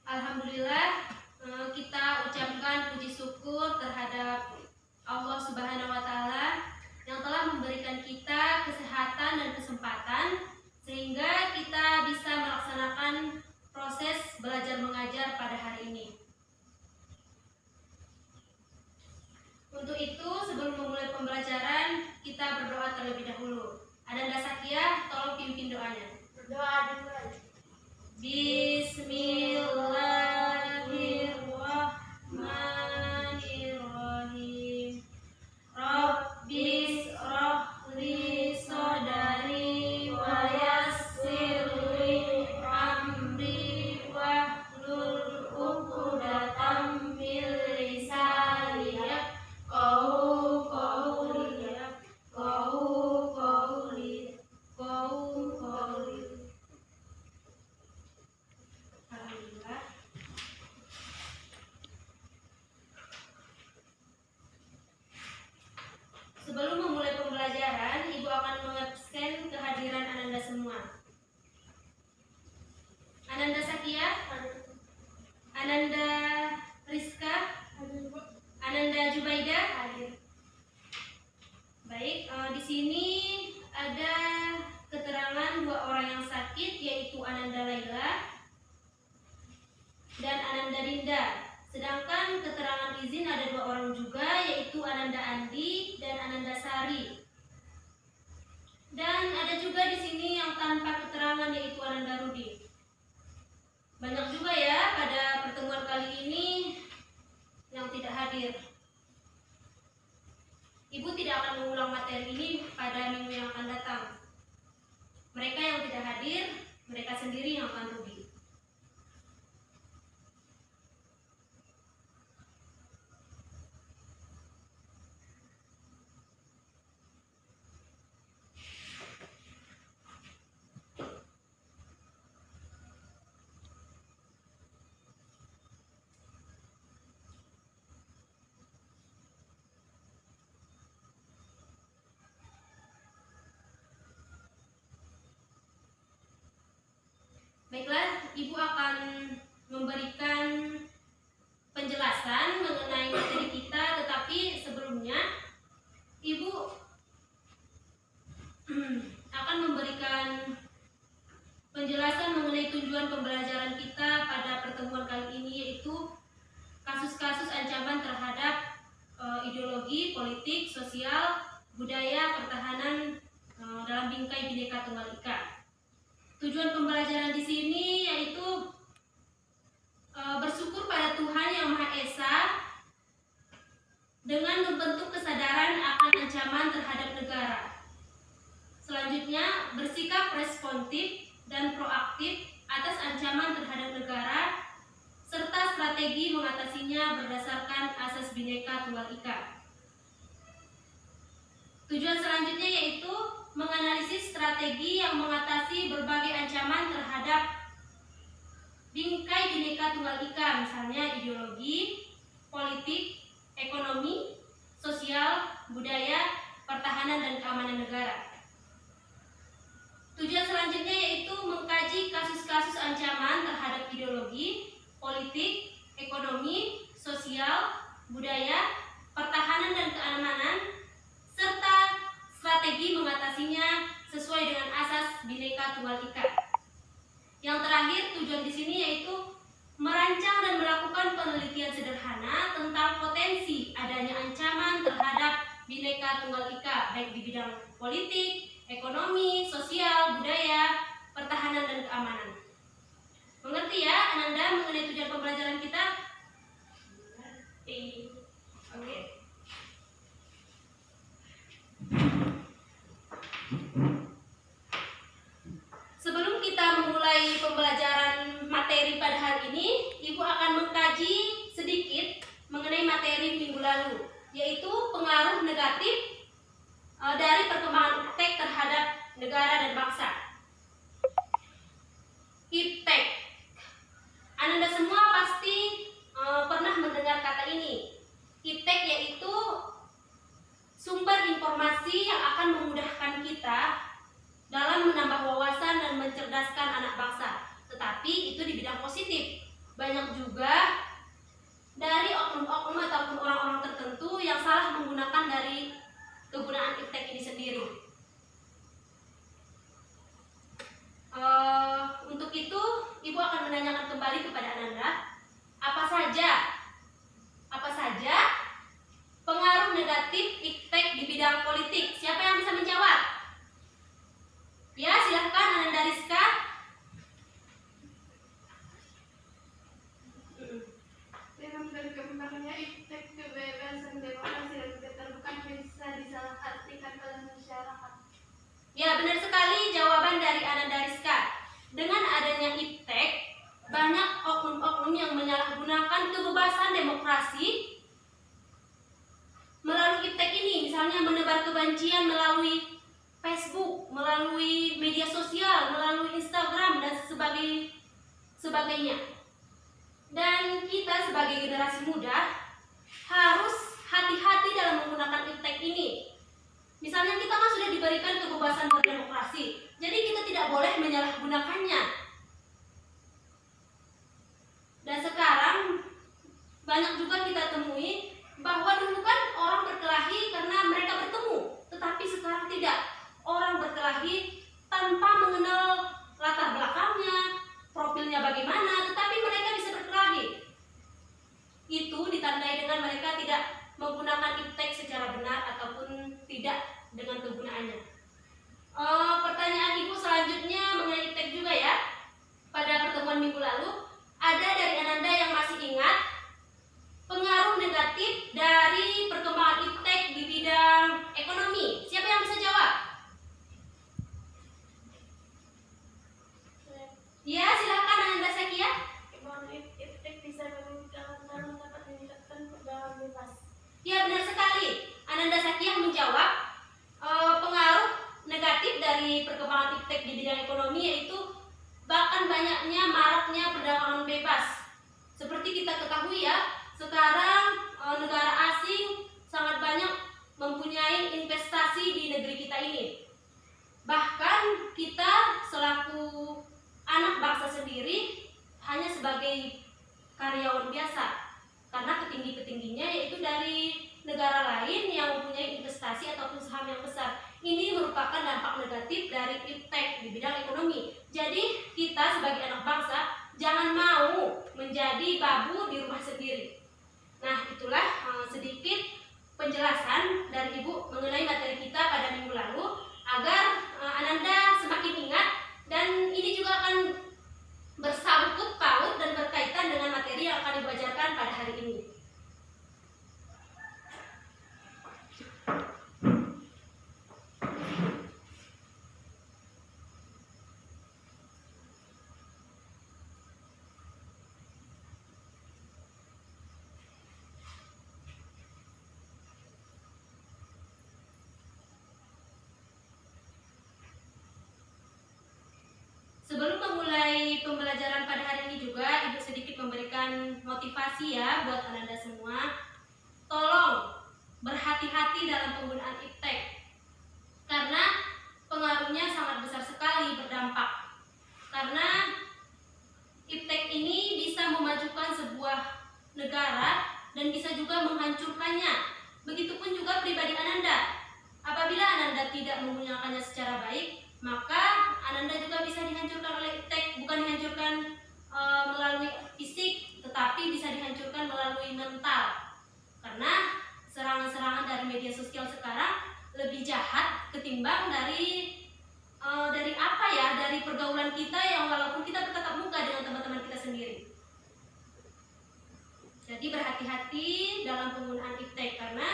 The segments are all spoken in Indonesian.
Alhamdulillah, kita ucapkan puji syukur terhadap Allah Subhanahu wa Ta'ala yang telah memberikan kita kesehatan dan kesempatan sehingga kita bisa melaksanakan proses belajar mengajar pada hari ini. Untuk itu, sebelum memulai pembelajaran, kita berdoa terlebih dahulu. Ananda Sakia, tolong pimpin doanya. Berdoa dimulai. Bismillahirrahmanirrahim. Rabbis rohli sodari wa yassirli amri wahlul uqdatam min lisani yafqahu qawli. Alhamdulillah. Sebelum memulai pembelajaran, Ibu akan mengabsen kehadiran Ananda semua. Ananda Sakia, Ananda Rizka, Ananda Jubaida hadir. Baik, di sini ada keterangan dua orang yang sakit, yaitu Ananda Laila dan Ananda Dinda. Sedangkan keterangan izin ada dua orang juga, yaitu Ananda Andi dan Ananda Sari. Dan ada juga di sini yang tanpa keterangan, yaitu Ananda Rudi. Banyak juga ya pada pertemuan kali ini yang tidak hadir. Ibu tidak akan mengulang materi ini pada minggu yang akan datang. Mereka yang tidak hadir, mereka sendiri yang akan rugi. Baiklah, Ibu akan memberikan penjelasan mengenai materi kita, tetapi sebelumnya Ibu akan memberikan penjelasan mengenai tujuan pembelajaran kita pada pertemuan kali ini, yaitu kasus-kasus ancaman terhadap ideologi, politik, sosial, budaya, pertahanan dalam bingkai Bhinneka Tunggal Ika. Tujuan pembelajaran di sini yaitu bersyukur pada Tuhan Yang Maha Esa dengan membentuk kesadaran akan ancaman terhadap negara. Selanjutnya, bersikap responsif dan proaktif atas ancaman terhadap negara serta strategi mengatasinya berdasarkan asas Bhinneka Tunggal Ika. Tujuan selanjutnya yaitu menganalisis strategi yang mengatasi berbagai ancaman terhadap bingkai Bhinneka Tunggal Ika, misalnya ideologi, politik, ekonomi, sosial, budaya, pertahanan, dan keamanan negara. Tujuan selanjutnya yaitu mengkaji kasus-kasus ancaman terhadap ideologi, politik, ekonomi, sosial, budaya, pertahanan, dan keamanan, serta strategi mengatasinya sesuai dengan asas Bhinneka Tunggal Ika. Yang terakhir, tujuan di sini yaitu merancang dan melakukan penelitian sederhana tentang potensi adanya ancaman terhadap Bhinneka Tunggal Ika, baik di bidang politik, ekonomi, sosial, budaya, pertahanan, dan keamanan. Mengerti ya, Ananda, mengenai tujuan pembelajaran kita? Oke. Sebelum kita memulai pembelajaran materi pada hari ini, Ibu akan mengkaji sedikit mengenai materi minggu lalu, yaitu pengaruh negatif dari perkembangan iptek terhadap negara dan bangsa. Iptek, Ananda semua pasti pernah mendengar kata ini. Iptek yaitu sumber informasi yang akan memudahkan kita dalam menambah wawasan dan mencerdaskan anak bangsa. Tetapi itu di bidang positif. banyak juga dari oknum-oknum ataupun orang-orang tertentu yang salah menggunakan dari kegunaan iptek ini sendiri. Untuk itu, Ibu akan menanyakan kembali kepada Ananda, apa saja pengaruh negatif iptek di bidang politik? Siapa yang bisa menjawab? Ya, silahkan Ananda Rizka. Dengan berkembangnya iptek, kebebasan demokrasi dan keterbukaan bisa disalahartikan oleh masyarakat. Ya, benar sekali jawaban dari Ananda Rizka. Dengan adanya iptek, banyak oknum-oknum yang menyalahgunakan kebebasan demokrasi melalui iptek ini, misalnya menebar kebencian melalui Facebook, melalui media sosial, melalui Instagram dan sebagainya. Dan kita sebagai generasi muda harus hati-hati dalam menggunakan iptek ini. Misalnya kita kan sudah diberikan kebebasan berdemokrasi, jadi kita tidak boleh menyalahgunakannya. Dan sekarang banyak juga kita temui bahwa dulu kan orang berkelahi karena mereka bertemu, tetapi sekarang tidak. Orang berkelahi tanpa mengenal latar belakangnya, profilnya bagaimana, tetapi mereka bisa berkelahi. Itu ditandai dengan mereka tidak menggunakan iptek secara benar ataupun tidak dengan kegunaannya. Pertanyaan Ibu selanjutnya mengenai iptek juga ya. Pada pertemuan minggu lalu, ada dari Ananda yang masih ingat pengaruh negatif dari perkembangan iptek di bidang ekonomi. Siapa yang bisa jawab? Ya, silakan Ananda Sakia. Iptek bisa dapat meningkatkan pergaulan bebas. Ya, benar sekali. Ananda Sakia menjawab pengaruh negatif dari perkembangan iptek di bidang ekonomi yaitu bahkan banyaknya maraknya perdagangan bebas. Seperti kita ketahui ya, sekarang negara asing sangat banyak mempunyai investasi di negeri kita ini. Bahkan kita selaku anak bangsa sendiri hanya sebagai karyawan biasa, karena ketingginya yaitu dari negara lain yang mempunyai investasi ataupun saham yang besar. Ini merupakan dampak negatif dari iptek di bidang ekonomi. Jadi kita sebagai anak bangsa jangan mau menjadi babu di rumah sendiri. Nah, itulah sedikit penjelasan dari Ibu mengenai materi kita pada minggu lalu agar Ananda semakin ingat, dan ini juga akan bersangkut paut dan berkaitan dengan materi yang akan Ibu ajarkan pada hari ini. Sebelum memulai pembelajaran pada hari ini juga, Ibu sedikit memberikan motivasi ya buat Ananda semua. Tolong berhati-hati dalam penggunaan iptek, karena pengaruhnya sangat besar sekali berdampak. Karena iptek ini bisa memajukan sebuah negara dan bisa juga menghancurkannya. Begitupun juga pribadi Ananda. Apabila Ananda tidak menggunakannya secara baik, maka Ananda juga bisa dihancurkan oleh iptek. Bukan dihancurkan melalui fisik, tetapi bisa dihancurkan melalui mental. Karena serangan-serangan dari media sosial sekarang lebih jahat ketimbang dari pergaulan kita yang walaupun kita bertatap muka dengan teman-teman kita sendiri. Jadi berhati-hati dalam penggunaan iptek, karena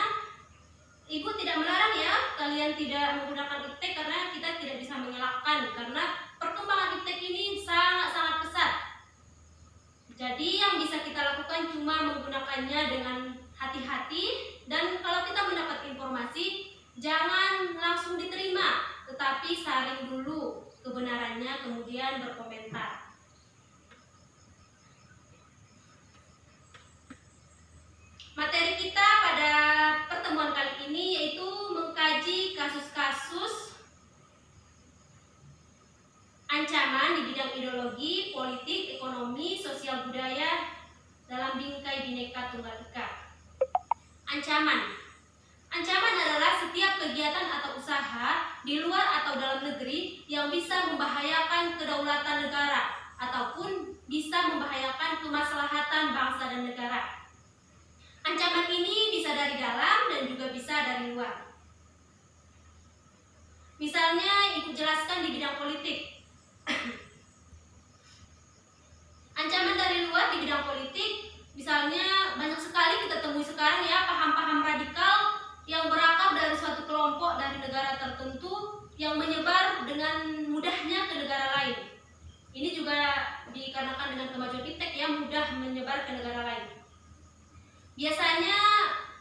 Ibu tidak melarang ya kalian tidak menggunakan iptek, karena kita tidak bisa mengelakkan, karena perkembangan iptek ini sangat-sangat besar. Jadi yang bisa kita lakukan cuma menggunakannya dengan hati-hati, dan kalau kita mendapat informasi jangan langsung diterima, tetapi saring dulu kebenarannya kemudian berkomentar. Materi kita pada pertemuan kali ini yaitu mengkaji kasus-kasus ancaman di bidang ideologi, politik, ekonomi, sosial budaya dalam bingkai Bhinneka Tunggal Ika. Ancaman. Ancaman adalah setiap kegiatan atau usaha di luar atau dalam negeri yang bisa membahayakan kedaulatan negara ataupun bisa membahayakan kemaslahatan bangsa dan negara. Ancaman ini bisa dari dalam dan juga bisa dari luar. Misalnya, Ibu jelaskan di bidang politik. Ancaman dari luar di bidang politik, misalnya banyak sekali kita temui sekarang ya, paham-paham radikal yang berakar dari suatu kelompok dari negara tertentu yang menyebar dengan mudahnya ke negara lain. Ini juga dikarenakan dengan kemajuan iptek yang mudah menyebar ke negara lain. Biasanya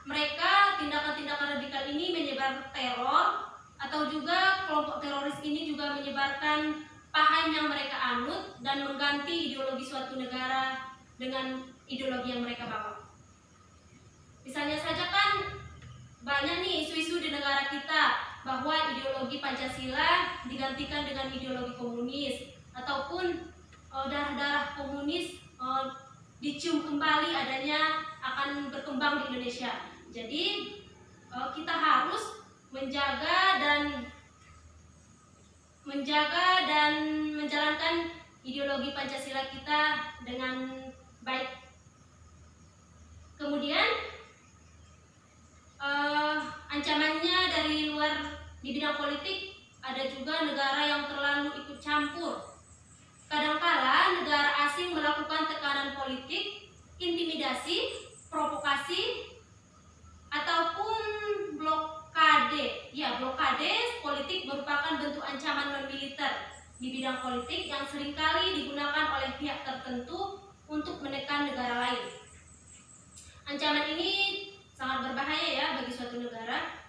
mereka tindakan-tindakan radikal ini menyebar teror, atau juga kelompok teroris ini juga menyebarkan paham yang mereka anut dan mengganti ideologi suatu negara dengan ideologi yang mereka bawa. Misalnya saja kan banyak nih isu-isu di negara kita bahwa ideologi Pancasila digantikan dengan ideologi komunis, ataupun darah-darah komunis dicium kembali adanya akan berkembang di Indonesia. Jadi kita harus menjaga dan menjalankan ideologi Pancasila kita dengan baik. Kemudian ancamannya dari luar di bidang politik, ada juga negara yang terlalu ikut campur. Kadangkala negara asing melakukan tekanan politik, intimidasi, provokasi, ataupun blokade. Ya, blokade politik merupakan bentuk ancaman non-militer di bidang politik yang seringkali digunakan oleh pihak tertentu untuk menekan negara lain. Ancaman ini sangat berbahaya ya bagi suatu negara.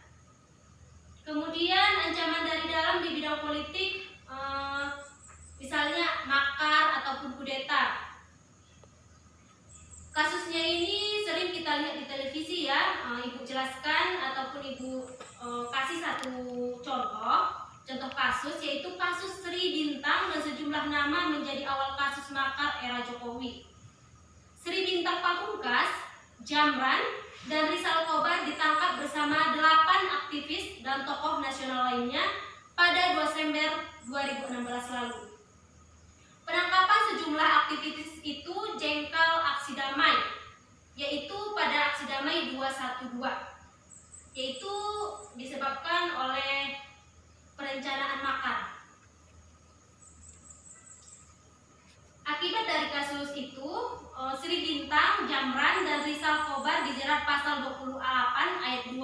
Kemudian ancaman dari dalam di bidang politik, misalnya makar ataupun kudeta. Kasusnya ini sering kita lihat di televisi ya. Ibu jelaskan ataupun Ibu kasih satu contoh kasus, yaitu kasus Sri Bintang dan sejumlah nama menjadi awal kasus makar era Jokowi. Sri Bintang Pamungkas, Jamran, dan Rizal Kobar ditangkap bersama 8 aktivis dan tokoh nasional lainnya pada 2 Desember 2016 lalu. Penangkapan sejumlah aktivis itu jengkal aksi damai, yaitu pada aksi damai 212, yaitu disebabkan oleh perencanaan makar. Akibat dari kasus itu, Sri Bintang, Jamran, dan Rizal Kobar dijerat pasal 28 ayat 2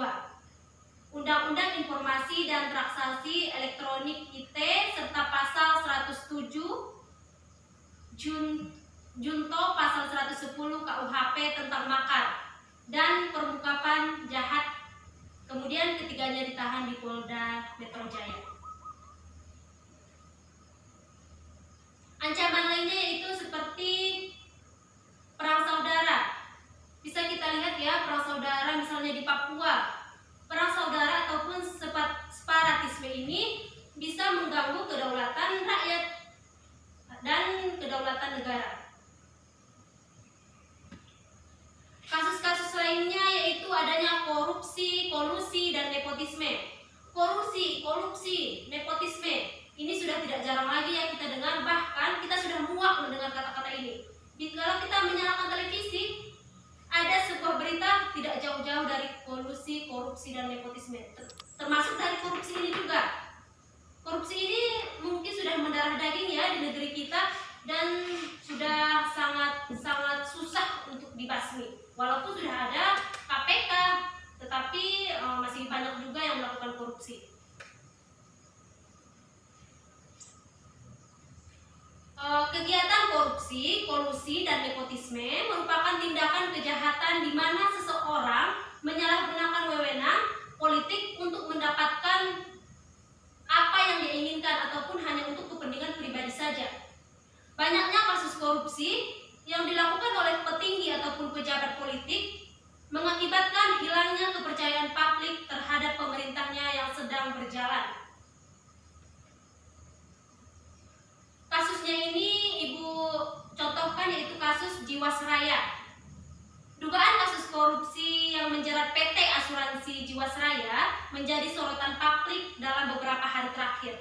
Undang-Undang Informasi dan Transaksi Elektronik IT serta pasal 107 Junto pasal 110 KUHP tentang makar dan permukaan jahat. Kemudian ketiganya ditahan di Polda Metro Jaya. Ancaman lainnya yaitu seperti perang saudara. Bisa kita lihat ya, perang saudara misalnya di Papua. Perang saudara ataupun separatisme ini bisa mengganggu kedaulatan rakyat dan kedaulatan negara. Kasus-kasus lainnya yaitu adanya korupsi, kolusi, dan nepotisme. Korupsi, nepotisme ini sudah tidak jarang lagi ya kita dengar, bahkan kita sudah muak mendengar kata-kata ini. Kalau kita menyalakan televisi, ada sebuah berita tidak jauh-jauh dari kolusi, korupsi, dan nepotisme. Termasuk dari korupsi ini juga. Korupsi ini mungkin sudah mendarah daging ya di negeri kita dan sudah sangat susah untuk dibasmi. Walaupun sudah ada KPK, tetapi masih banyak juga yang melakukan korupsi. Kegiatan korupsi, kolusi, dan nepotisme merupakan tindakan kejahatan di mana seseorang menyalahgunakan wewenang politik untuk mendapatkan apa yang dia inginkan ataupun hanya untuk kepentingan pribadi saja. Banyaknya kasus korupsi yang dilakukan oleh petinggi ataupun pejabat politik mengakibatkan hilangnya kepercayaan publik terhadap pemerintahnya yang sedang berjalan. Kasusnya ini Jiwasraya. Dugaan kasus korupsi yang menjerat PT Asuransi Jiwasraya menjadi sorotan publik dalam beberapa hari terakhir,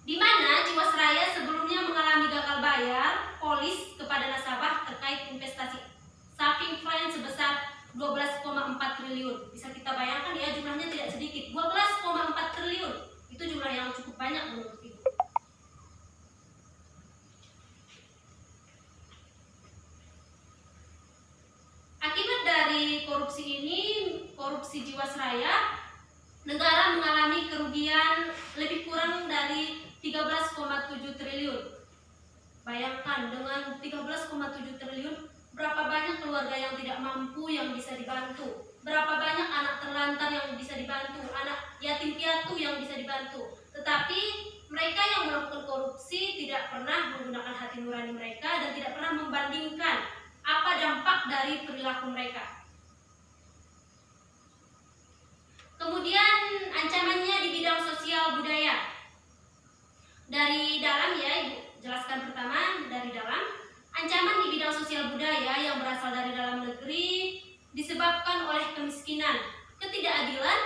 di mana Jiwasraya sebelumnya mengalami gagal bayar polis kepada nasabah terkait investasi saving plan sebesar 12,4 triliun. Bisa kita bayangkan ya, jumlahnya tidak sedikit, 12,4 triliun. Itu jumlah yang cukup banyak menurut Ibu. Akibat dari korupsi ini, korupsi Jiwasraya, negara mengalami kerugian lebih kurang dari 13,7 triliun. Bayangkan, dengan 13,7 triliun, berapa banyak keluarga yang tidak mampu yang bisa dibantu, berapa banyak anak terlantar yang bisa dibantu, anak yatim piatu yang bisa dibantu. Tetapi mereka yang melakukan korupsi tidak pernah menggunakan hati nurani mereka dan tidak pernah membandingkan apa dampak dari perilaku mereka. Kemudian ancamannya di bidang sosial budaya. Dari dalam ya, Ibu jelaskan pertama dari dalam. Ancaman di bidang sosial budaya yang berasal dari dalam negeri disebabkan oleh kemiskinan, ketidakadilan,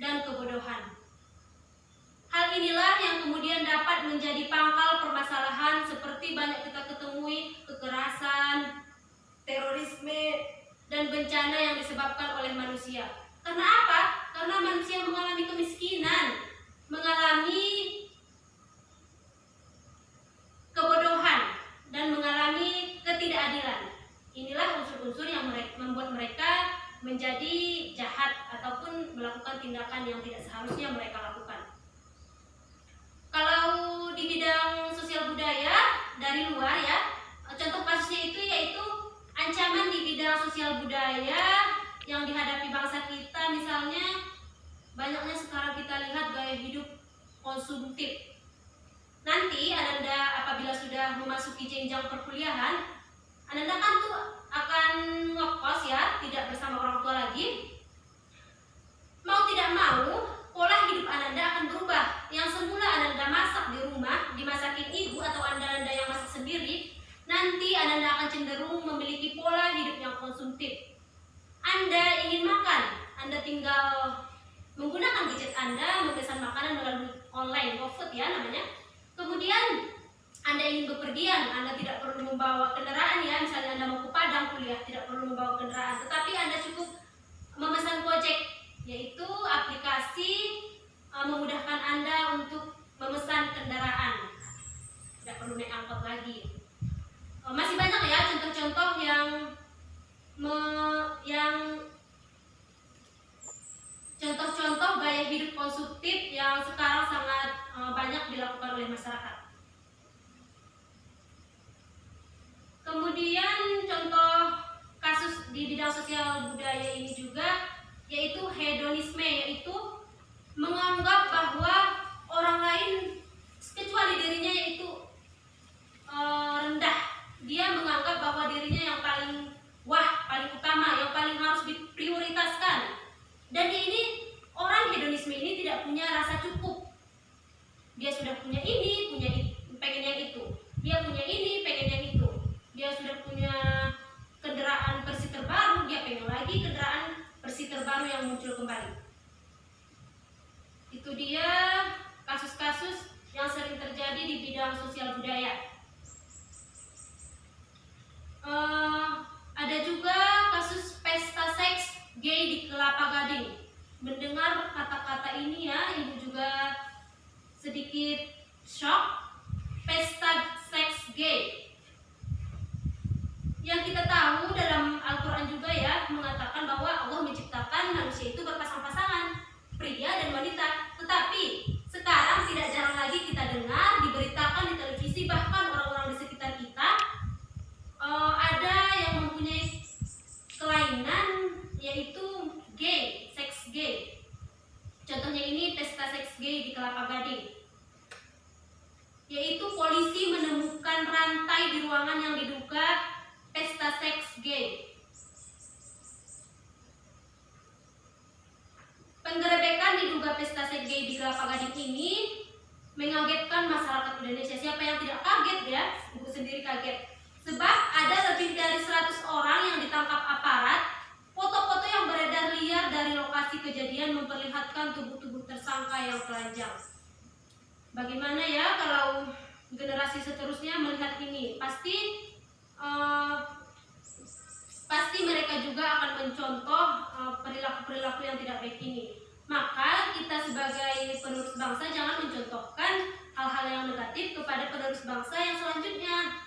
dan kebodohan. Hal inilah yang kemudian dapat menjadi pangkal permasalahan seperti banyak kita ketemui kekerasan, terorisme, dan bencana yang disebabkan oleh manusia. Karena apa? Karena manusia mengalami kemiskinan, mengalami kebodohan, dan mengalami ketidakadilan. Inilah unsur-unsur yang membuat mereka menjadi jahat ataupun melakukan tindakan yang tidak seharusnya mereka lakukan. Kalau di bidang sosial budaya dari luar ya, contoh kasusnya itu yaitu ancaman di bidang sosial budaya yang dihadapi bangsa kita, misalnya banyaknya sekarang kita lihat gaya hidup konsumtif. Nanti Ananda apabila sudah memasuki jenjang perkuliahan, Ananda kan tuh akan ngekos ya, tidak bersama orang tua lagi. Mau tidak mau, pola hidup Ananda akan berubah. Yang semula Ananda masak di rumah, dimasakin ibu atau Ananda yang masak sendiri, nanti Ananda akan cenderung memiliki pola hidup yang konsumtif. Anda ingin makan, Anda tinggal menggunakan gadget Anda, memesan makanan melalui online, GoFood ya namanya. Kemudian Anda ingin bepergian, Anda tidak perlu membawa kendaraan ya, misalnya Anda mau ke Padang kuliah, tidak perlu membawa kendaraan, tetapi Anda cukup memesan Gojek, yaitu aplikasi memudahkan Anda untuk memesan kendaraan, tidak perlu naik angkot lagi. Masih banyak ya contoh-contoh yang contoh-contoh gaya hidup konsumtif yang sekarang sangat banyak dilakukan oleh masyarakat. Kemudian contoh kasus di bidang sosial budaya ini juga yaitu hedonisme, yaitu menganggap bahwa orang lain kecuali dirinya yaitu rendah. Dia menganggap bahwa dirinya yang paling paling utama, yang paling harus diprioritaskan. Dan ini orang hedonisme ini tidak punya rasa cukup. Dia sudah punya ini, pengen yang itu. Dia punya ini, pengen yang itu. Dia sudah punya kendaraan versi terbaru, dia pengen lagi kendaraan versi terbaru yang muncul kembali. Itu dia kasus-kasus yang sering terjadi di bidang sosial budaya. Ada juga kasus pesta seks gay di Kelapa Gading. Mendengar kata-kata ini ya, Ibu juga sedikit shock. Pesta seks gay. Yang kita tahu dalam Al-Quran juga ya, mengatakan bahwa Allah menciptakan manusia itu berpasang-pasangan, pria dan wanita. Tetapi sekarang tidak jarang lagi kita dengar, diberitakan di televisi, bahkan orang-orang di sekitar kita ada yang mempunyai kelainan, yaitu gay, seks gay. Contohnya ini pesta seks gay di Kelapa Gading, yaitu polisi menemukan rantai di ruangan yang diduga pesta seks gay. Penggerebekan diduga pesta seks gay di Kelapa Gading ini mengagetkan masyarakat Indonesia. Siapa yang tidak kaget ya? Ibu sendiri kaget. Sebab ada lebih dari 100 orang yang ditangkap aparat. Foto-foto yang beredar liar dari lokasi kejadian memperlihatkan tubuh-tubuh tersangka yang telanjang. Bagaimana ya kalau generasi seterusnya melihat ini? Pasti mereka juga akan mencontoh perilaku-perilaku yang tidak baik ini. Maka kita sebagai penerus bangsa jangan mencontohkan hal-hal yang negatif kepada penerus bangsa yang selanjutnya.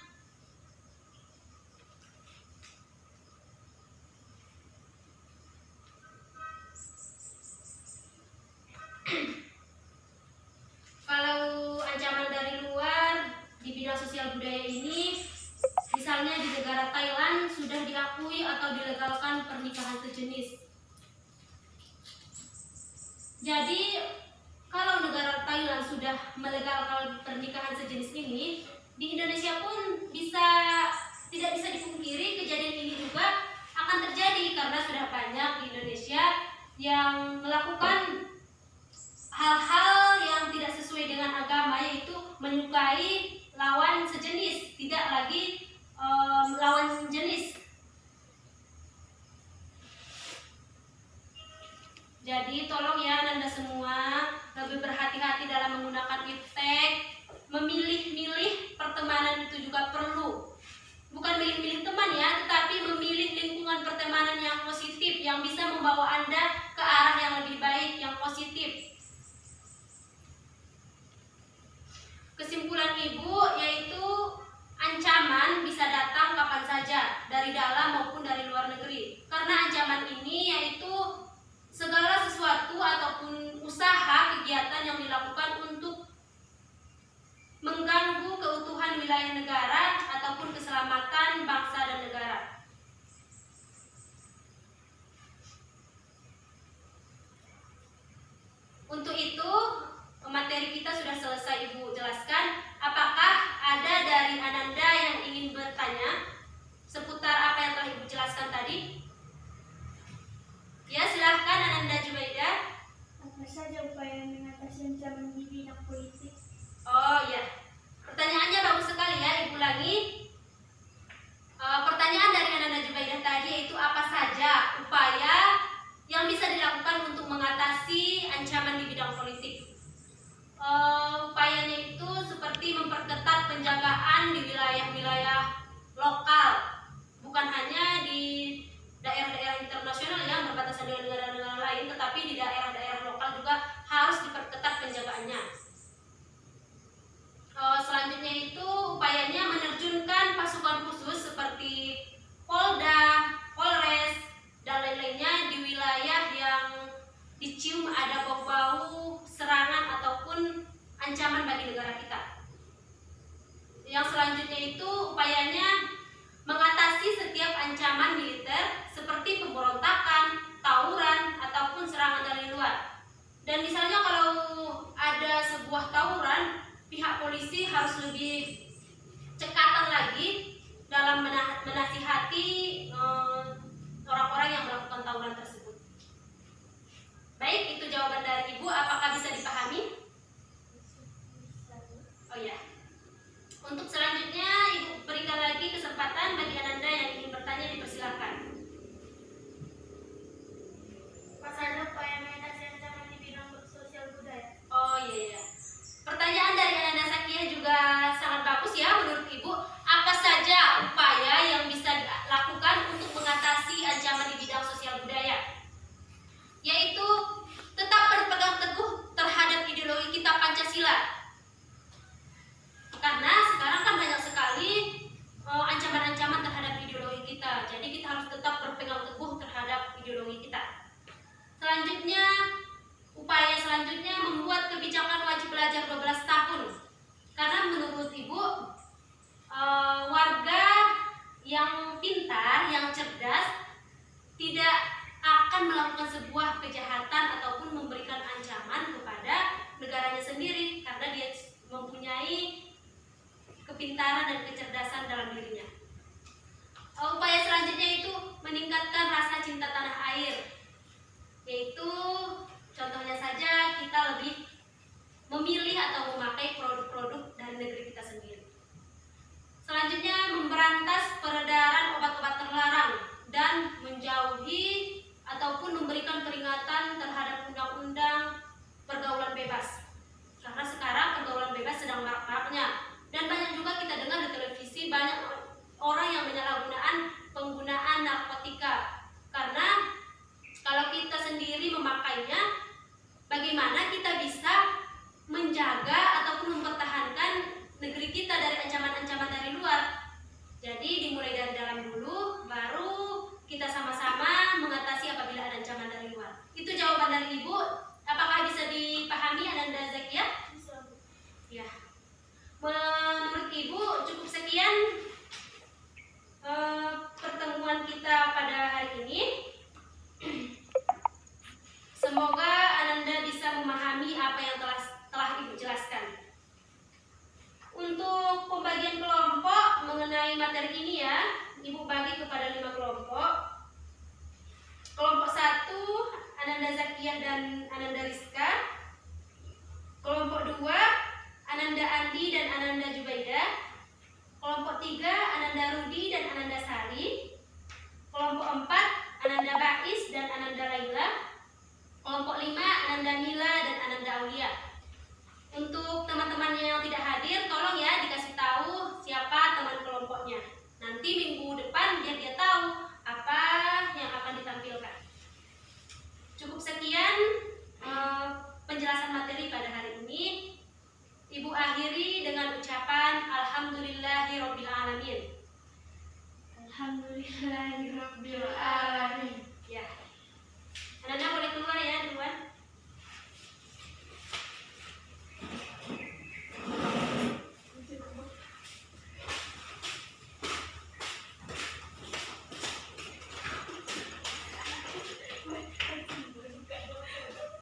Kalau ancaman dari luar di bidang sosial budaya ini, misalnya di negara Thailand sudah diakui atau dilegalkan pernikahan sejenis. Jadi kalau negara Thailand sudah melegalkan pernikahan sejenis ini, di Indonesia pun tidak bisa dipungkiri kejadian ini juga akan terjadi karena sudah banyak di Indonesia yang melakukan hal-hal yang tidak sesuai dengan agama, yaitu menyukai lawan sejenis, tidak lagi lawan jenis. Jadi tolong ya Anda semua lebih berhati-hati dalam menggunakan iptek. Memilih-milih pertemanan itu juga perlu. Bukan milih-milih teman ya, tetapi memilih lingkungan pertemanan yang positif, yang bisa membawa Anda ke arah yang lebih baik, yang positif. Kesimpulan Ibu yaitu ancaman bisa datang kapan saja, dari dalam maupun dari luar negeri. Karena ancaman ini yaitu segala sesuatu ataupun usaha kegiatan yang dilakukan untuk mengganggu keutuhan wilayah negara ataupun keselamatan bangsa dan negara. Untuk itu, materi kita sudah selesai Ibu jelaskan. Apakah ada dari Ananda yang ingin bertanya seputar apa yang telah Ibu jelaskan tadi? Ya, silahkan Ananda Jubaidah. Apa saja upaya mengatasi ancaman di bidang politik? Oh ya, pertanyaannya bagus sekali ya, Ibu ulangi. Pertanyaan dari Ananda Jubaidah tadi yaitu apa saja upaya yang bisa dilakukan untuk mengatasi ancaman di bidang politik. Upayanya itu seperti memperketat penjagaan di wilayah-wilayah lokal, bukan hanya di daerah-daerah internasional yang berbatasan dengan negara-negara lain, tetapi di daerah-daerah lokal juga harus diperketat penjagaannya. Selanjutnya itu upayanya menerjunkan pasukan khusus seperti Polda, Polres, dan lain-lainnya di wilayah yang dicium ada bau-bau serangan ataupun ancaman bagi negara kita. Yang selanjutnya itu upayanya mengatasi setiap ancaman militer seperti pemberontakan, tawuran, ataupun serangan dari luar. Dan misalnya kalau ada sebuah tawuran, pihak polisi harus lebih cekatan lagi dalam menasihati orang-orang yang melakukan tawuran tersebut. Baik, itu jawaban dari Ibu. Apakah bisa dipahami? Oh ya. Untuk selanjutnya Ibu berikan lagi kesempatan bagi Ananda yang ingin bertanya, dipersilakan. Apa saja upaya mengatasi ancaman di bidang sosial budaya? Oh iya. Pertanyaan dari Ananda Sakia juga sangat bagus ya menurut Ibu. Apa saja upaya yang bisa dilakukan untuk mengatasi ancaman di bidang sosial budaya? Yaitu tetap berpegang teguh terhadap ideologi kita Pancasila. Karena sekarang kan banyak sekali ancaman-ancaman terhadap ideologi kita. Jadi kita harus tetap berpegang teguh terhadap ideologi kita. Selanjutnya, upaya selanjutnya membuat kebijakan wajib belajar 12 tahun. Karena menurut Ibu, warga yang pintar, yang cerdas tidak akan melakukan sebuah kejahatan ataupun memberikan ancaman kepada negaranya sendiri karena dia mempunyai kepintaran dan kecerdasan dalam dirinya. Upaya selanjutnya itu meningkatkan rasa cinta tanah air, yaitu contohnya saja kita lebih memilih atau memakai bagaimana kita bisa menjaga ataupun mempertahankan negeri kita dari ancaman-ancaman dari luar. Jadi dimulai dari dalam dulu, baru kita sama-sama mengatasi apabila ada ancaman dari luar. Itu jawaban dari Ibu. Apakah bisa dipahami, Ananda Zakia? Bisa, Bu. Ya. Menurut Ibu cukup sekian pertemuan kita pada hari ini. Semoga Ananda bisa memahami apa yang telah Ibu jelaskan. Untuk pembagian kelompok mengenai materi ini ya, Ibu bagi kepada 5 kelompok. Kelompok 1 Ananda Zakiah dan Ananda Rizka. Kelompok 2 Ananda Andi dan Ananda Jubaidah. Kelompok 3 Ananda Rudi dan Ananda Sari. Kelompok 4 Ananda Bais dan Ananda Laila. Kelompok 5 Ananda Mila dan Ananda Aulia. Untuk teman-teman yang tidak hadir, tolong ya dikasih tahu siapa teman kelompoknya. Nanti minggu depan biar dia tahu apa yang akan ditampilkan. Cukup sekian penjelasan materi pada hari ini. Ibu akhiri dengan ucapan Alhamdulillahirabbil alamin. Alhamdulillahirabbil alamin. Ya. Ananda boleh keluar ya duluan.